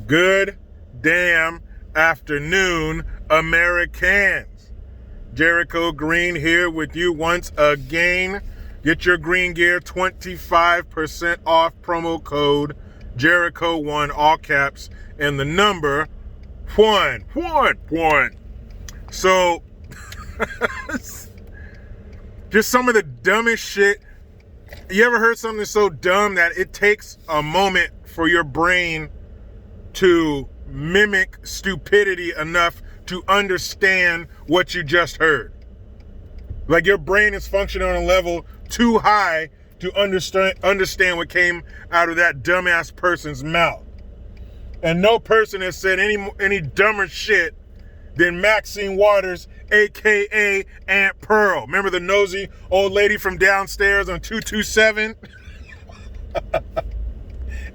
Good damn afternoon, Americans. Jericho Green here with you once again. Get your green gear 25% off, promo code Jericho1, all caps, and the number one. So, just some of the dumbest shit. You ever heard something so dumb that it takes a moment for your brain to mimic stupidity enough to understand what you just heard? Like your brain is functioning on a level too high to understand what came out of that dumbass person's mouth. And no person has said any dumber shit than Maxine Waters, aka Aunt Pearl. Remember the nosy old lady from downstairs on 227?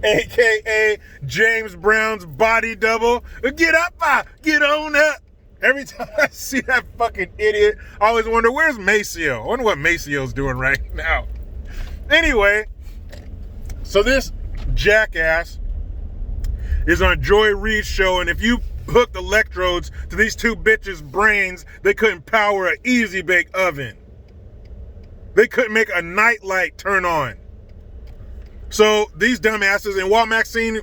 AKA James Brown's body double. Get up, get on up. Every time I see that fucking idiot, I always wonder, where's Maceo? I wonder what Maceo's doing right now. Anyway, so this jackass is on Joy Reid's show, and if you hooked electrodes to these two bitches' brains, they couldn't power an easy bake oven. They couldn't make a nightlight turn on. So these dumbasses, and while Maxine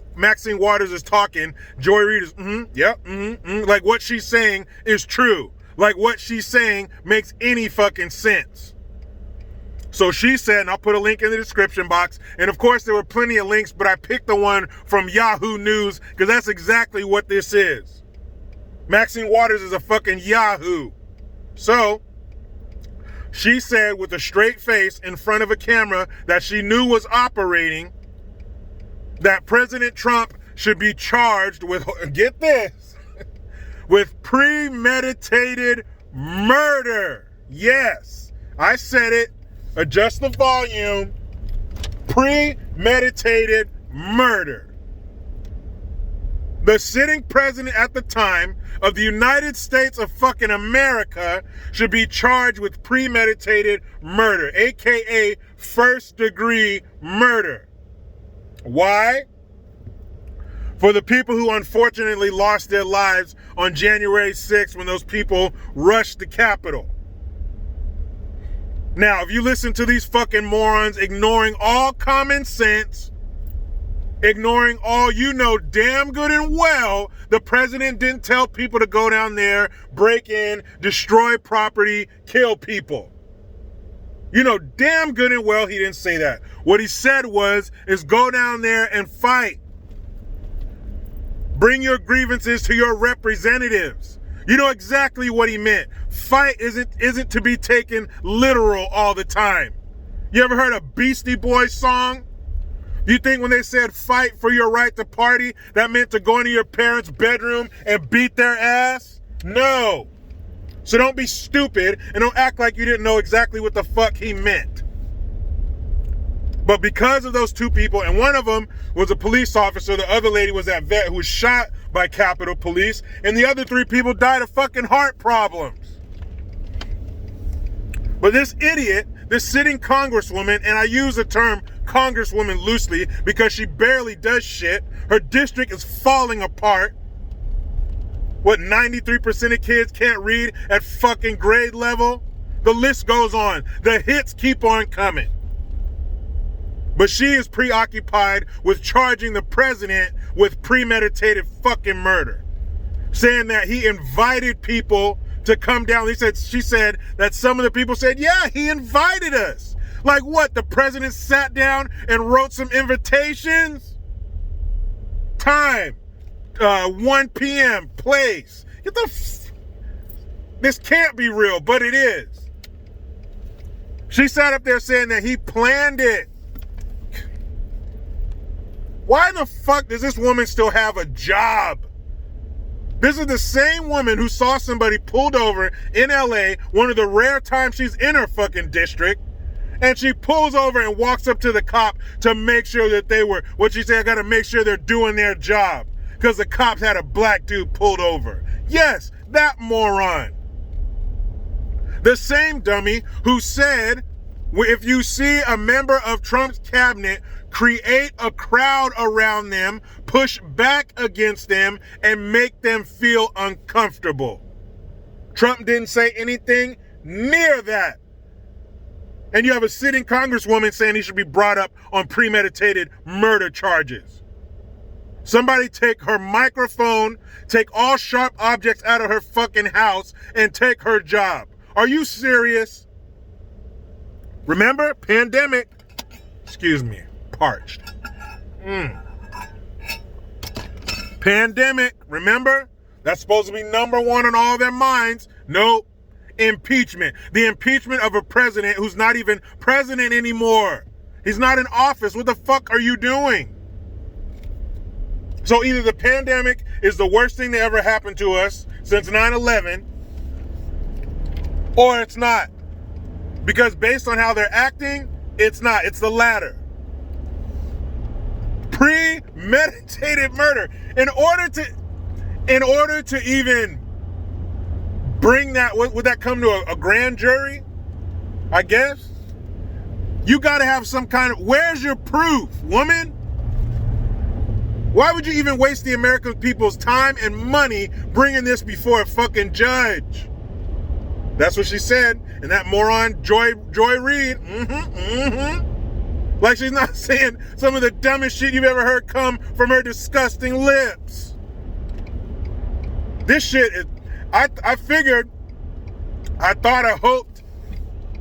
Waters is talking, Joy Reid is, like what she's saying is true. Like what she's saying makes any fucking sense. So she said, and I'll put a link in the description box, and of course there were plenty of links, but I picked the one from Yahoo News because that's exactly what this is. Maxine Waters is a fucking Yahoo. So she said with a straight face in front of a camera that she knew was operating that President Trump should be charged with, get this, with premeditated murder. Yes, I said it. Adjust the volume. Premeditated murder. The sitting president at the time of the United States of fucking America should be charged with premeditated murder, aka first degree murder. Why? For the people who unfortunately lost their lives on January 6th when those people rushed the Capitol. Now, if you listen to these fucking morons ignoring all common sense, ignoring all you know damn good and well, the president didn't tell people to go down there, break in, destroy property, kill people. You know damn good and well he didn't say that. What he said is go down there and fight. Bring your grievances to your representatives. You know exactly what he meant. Fight isn't to be taken literal all the time. You ever heard a Beastie Boys song? You think when they said fight for your right to party, that meant to go into your parents' bedroom and beat their ass? No. So don't be stupid and don't act like you didn't know exactly what the fuck he meant. But because of those two people, and one of them was a police officer, the other lady was that vet who was shot by Capitol Police, and the other three people died of fucking heart problems. But this idiot, this sitting congresswoman, and I use the term congresswoman loosely because she barely does shit. Her district is falling apart. What, 93% of kids can't read at fucking grade level? The list goes on. The hits keep on coming. But she is preoccupied with charging the president with premeditated fucking murder. Saying that he invited people to come down. She said that some of the people said, yeah, he invited us. Like what? The president sat down and wrote some invitations? Time, 1 p.m., place. This can't be real, but it is. She sat up there saying that he planned it. Why the fuck does this woman still have a job? This is the same woman who saw somebody pulled over in LA, one of the rare times she's in her fucking district, and she pulls over and walks up to the cop to make sure that they were, what she said, I gotta make sure they're doing their job, because the cops had a black dude pulled over. Yes, that moron. The same dummy who said, if you see a member of Trump's cabinet create a crowd around them, push back against them, and make them feel uncomfortable. Trump didn't say anything near that. And you have a sitting congresswoman saying he should be brought up on premeditated murder charges. Somebody take her microphone, take all sharp objects out of her fucking house, and take her job. Are you serious? Remember, pandemic. Excuse me, parched. Pandemic, remember? That's supposed to be number one on all their minds. Nope. Impeachment. The impeachment of a president who's not even president anymore. He's not in office. What the fuck are you doing? So either the pandemic is the worst thing that ever happened to us since 9/11, or it's not. Because based on how they're acting, it's not. It's the latter. Premeditated murder. In order to even bring that, would that come to a grand jury? I guess. You got to have some kind of, where's your proof, woman? Why would you even waste the American people's time and money bringing this before a fucking judge? That's what she said. And that moron, Joy Reid, like she's not saying some of the dumbest shit you've ever heard come from her disgusting lips. This shit is, I hoped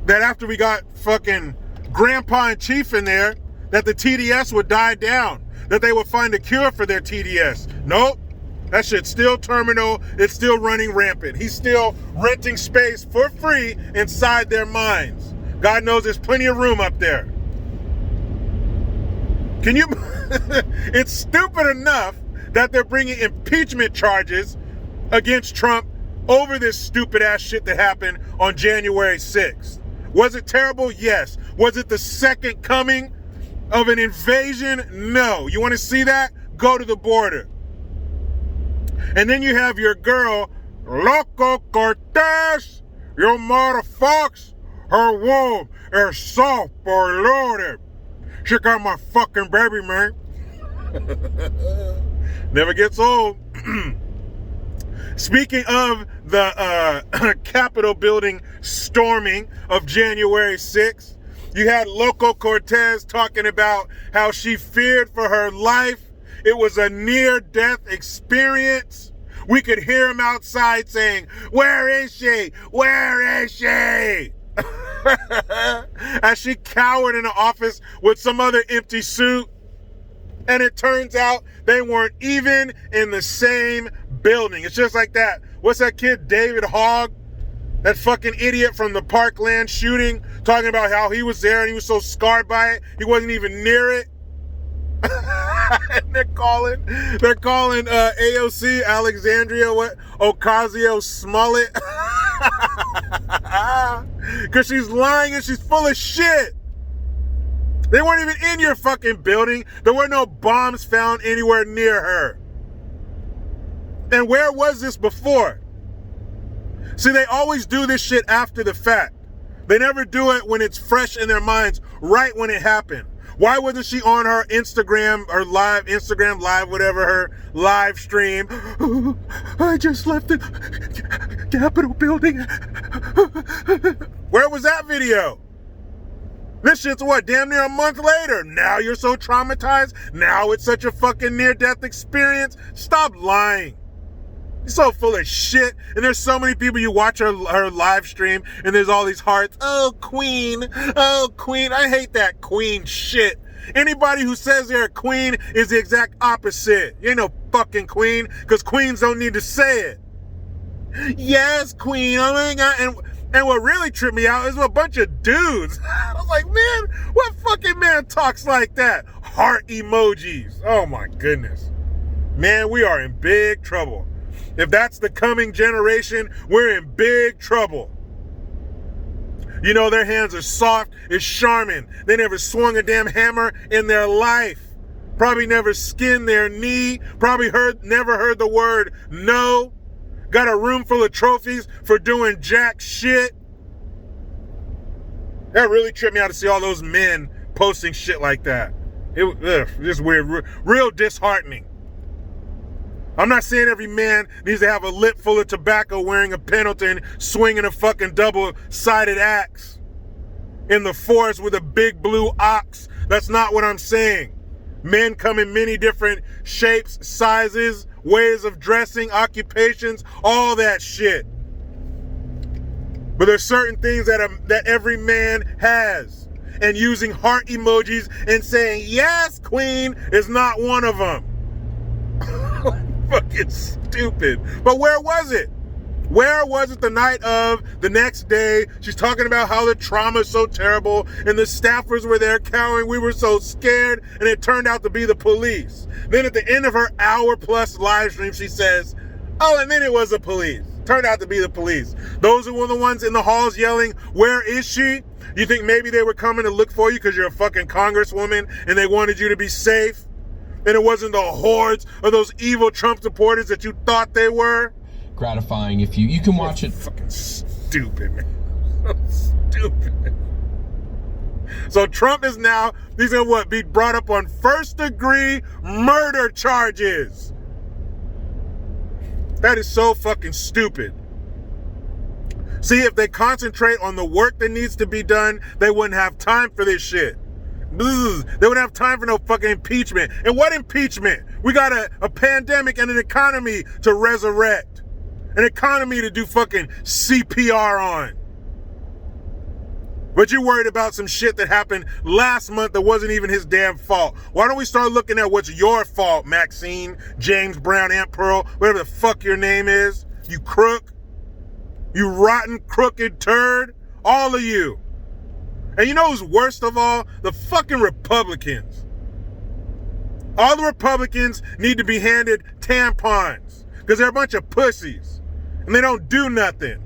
that after we got fucking Grandpa and Chief in there, that the TDS would die down, that they would find a cure for their TDS. Nope. That shit's still terminal. It's still running rampant. He's still renting space for free inside their minds. God knows there's plenty of room up there. Can you? It's stupid enough that they're bringing impeachment charges against Trump over this stupid ass shit that happened on January 6th. Was it terrible? Yes. Was it the second coming of an invasion? No. You want to see that? Go to the border. And then you have your girl, Loco Cortez. Your motherfuckers, her womb is soft, boy, loaded. She got my fucking baby, man. Never gets old. Speaking of the Capitol building storming of January 6th, you had Loco Cortez talking about how she feared for her life. It was a near-death experience. We could hear him outside saying, "Where is she? Where is she?" As she cowered in the office with some other empty suit. And it turns out they weren't even in the same building. It's just like that. What's that kid, David Hogg? That fucking idiot from the Parkland shooting, talking about how he was there and he was so scarred by it, he wasn't even near it. And they're calling AOC Alexandria Ocasio-Smollett because she's lying and she's full of shit. They weren't even in your fucking building. There were no bombs found anywhere near her. And where was this before? See, they always do this shit after the fact. They never do it when it's fresh in their minds, right when it happened. Why wasn't she on her Instagram live, whatever, her live stream? I just left the Capitol building. Where was that video? This shit's what, damn near a month later. Now you're so traumatized. Now it's such a fucking near-death experience. Stop lying. You're so full of shit. And there's so many people, you watch her live stream and there's all these hearts. Oh, queen. Oh, queen. I hate that queen shit. Anybody who says they're a queen is the exact opposite. You ain't no fucking queen, because queens don't need to say it. Yes, queen. Oh my God. And what really tripped me out is a bunch of dudes. I was like, man, what fucking man talks like that? Heart emojis. Oh my goodness. Man, we are in big trouble. If that's the coming generation, we're in big trouble. You know, their hands are soft as Charmin. They never swung a damn hammer in their life. Probably never skinned their knee. Probably never heard the word no. Got a room full of trophies for doing jack shit. That really tripped me out to see all those men posting shit like that. Just weird, real disheartening. I'm not saying every man needs to have a lip full of tobacco wearing a Pendleton swinging a fucking double-sided axe in the forest with a big blue ox. That's not what I'm saying. Men come in many different shapes, sizes, ways of dressing, occupations, all that shit. But there's certain things that every man has. And using heart emojis and saying, yes, queen, is not one of them. Fucking stupid. But where was it? Where was it the night of the next day? She's talking about how the trauma is so terrible and the staffers were there cowering. We were so scared, and it turned out to be the police. Then at the end of her hour-plus live stream, she says, oh, and then it was the police. Turned out to be the police. Those were the ones in the halls yelling, where is she? You think maybe they were coming to look for you because you're a fucking congresswoman and they wanted you to be safe? And it wasn't the hordes of those evil Trump supporters that you thought they were? Gratifying if you can watch it. Fucking stupid, man. Stupid. So Trump is now, he's gonna be brought up on first-degree murder charges. That is so fucking stupid. See, if they concentrate on the work that needs to be done, they wouldn't have time for this shit. They wouldn't have time for no fucking impeachment. And what impeachment? We got a pandemic and an economy to resurrect. An economy to do fucking CPR on. But you're worried about some shit that happened last month that wasn't even his damn fault. Why don't we start looking at what's your fault, Maxine, James Brown, Aunt Pearl, whatever the fuck your name is, you crook, you rotten, crooked turd, all of you. And you know who's worst of all? The fucking Republicans. All the Republicans need to be handed tampons because they're a bunch of pussies and they don't do nothing.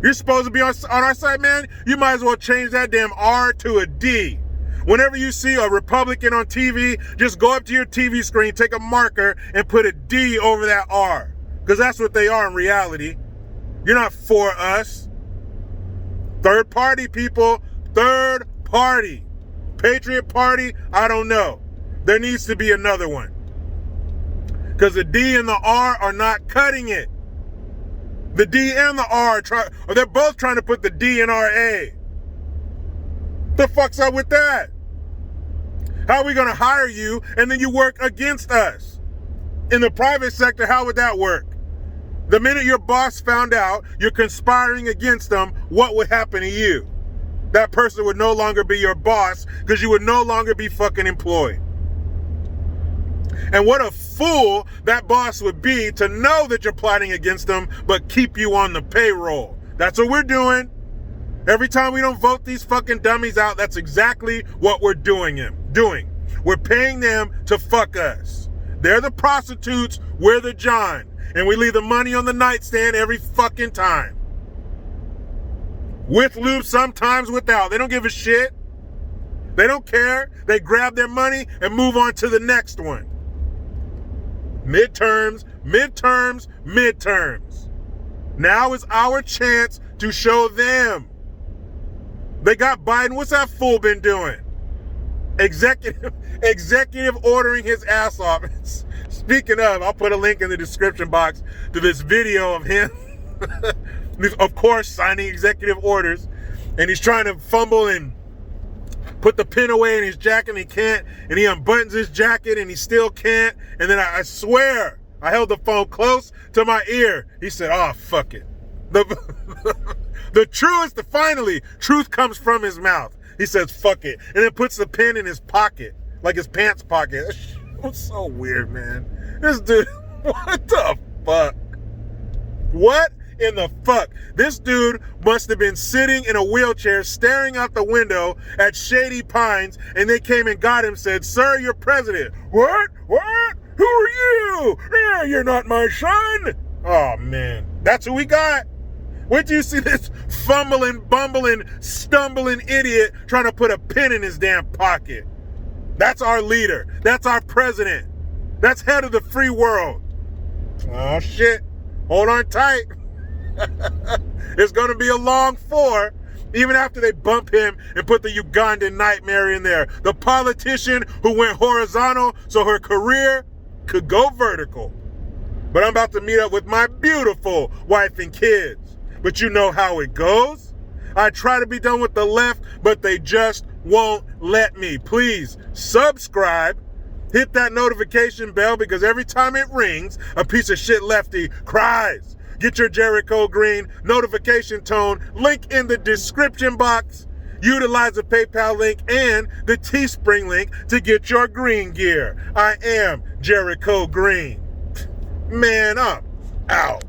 You're supposed to be on our side, man. You might as well change that damn R to a D. Whenever you see a Republican on TV, just go up to your TV screen, take a marker, and put a D over that R. Because that's what they are in reality. You're not for us. Third party, people. Third party. Patriot Party, I don't know. There needs to be another one. Because the D and the R are not cutting it. The D and the R, they're both trying to put the D in our A. The fuck's up with that? How are we going to hire you and then you work against us? In the private sector, how would that work? The minute your boss found out you're conspiring against them, what would happen to you? That person would no longer be your boss because you would no longer be fucking employed. And what a fool that boss would be to know that you're plotting against them, but keep you on the payroll. That's what we're doing. Every time we don't vote these fucking dummies out, that's exactly what we're doing. We're paying them to fuck us. They're the prostitutes, we're the John. And we leave the money on the nightstand every fucking time. With lube, sometimes without. They don't give a shit. They don't care. They grab their money and move on to the next one. Midterms. Now is our chance to show them. They got Biden. What's that fool been doing? Executive ordering his ass off. Speaking of, I'll put a link in the description box to this video of him, of course, signing executive orders. And he's trying to fumble and put the pin away in his jacket and he can't. And he unbuttons his jacket and he still can't. And then I swear, I held the phone close to my ear. He said, oh, fuck it. The truest, finally, truth comes from his mouth. He says, fuck it. And then puts the pin in his pocket, like his pants pocket. It's so weird, man. This dude, what the fuck? What in the fuck? This dude must have been sitting in a wheelchair staring out the window at Shady Pines, and they came and got him, said, sir, you're president. What? Who are you? Yeah, you're not my son. Oh, man. That's who we got. Wait till you see this fumbling, bumbling, stumbling idiot trying to put a pin in his damn pocket. That's our leader. That's our president. That's head of the free world. Oh, shit. Hold on tight. It's going to be a long 4 Even after they bump him and put the Ugandan nightmare in there. The politician who went horizontal so her career could go vertical. But I'm about to meet up with my beautiful wife and kids. But you know how it goes. I try to be done with the left, but they just won't let me. Please subscribe. Hit that notification bell because every time it rings, a piece of shit lefty cries. Get your Jericho Green notification tone, link in the description box. Utilize the PayPal link and the Teespring link to get your green gear. I am Jericho Green. Man up, out.